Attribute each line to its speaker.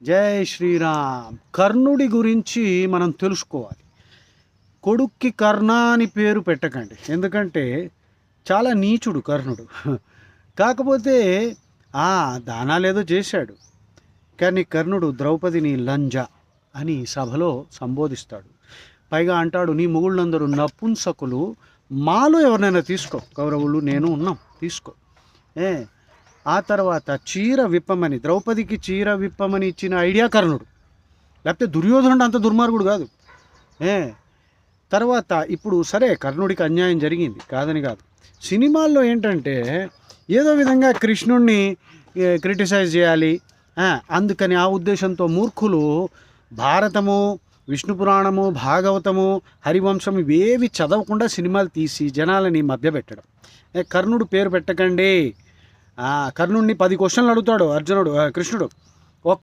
Speaker 1: జై శ్రీరామ్. కర్ణుడి గురించి మనం తెలుసుకోవాలి. కొడుక్కి కర్ణ అని పేరు పెట్టకండి, ఎందుకంటే చాలా నీచుడు కర్ణుడు. కాకపోతే దానాలేదో చేశాడు, కానీ కర్ణుడు ద్రౌపదిని లంజ అని సభలో సంబోధిస్తాడు. పైగా అంటాడు, నీ మొగుళ్ళందరూ నపుంసకులు, మాలో ఎవరినైనా తీసుకో, కౌరవులు నేను ఉన్నాం, తీసుకో. ఏ ఆ తర్వాత చీర విప్పమని, ద్రౌపదికి చీర విప్పమని ఇచ్చిన ఐడియా కర్ణుడు. లేకపోతే దుర్యోధనుడు అంత దుర్మార్గుడు కాదు. ఏ తర్వాత ఇప్పుడు సరే, కర్ణుడికి అన్యాయం జరిగింది, కాదని కాదు. సినిమాల్లో ఏంటంటే ఏదో విధంగా కృష్ణుణ్ణి క్రిటిసైజ్ చేయాలి, అందుకని ఆ ఉద్దేశంతో మూర్ఖులు భారతము, విష్ణు పురాణము, భాగవతము, హరివంశం ఇవేవి చదవకుండా సినిమాలు తీసి జనాలని మభ్యపెట్టడం. కర్ణుడు పేరు పెట్టకండి. కర్ణుడిని 10 క్వశ్చన్లు అడుగుతాడు కృష్ణుడు.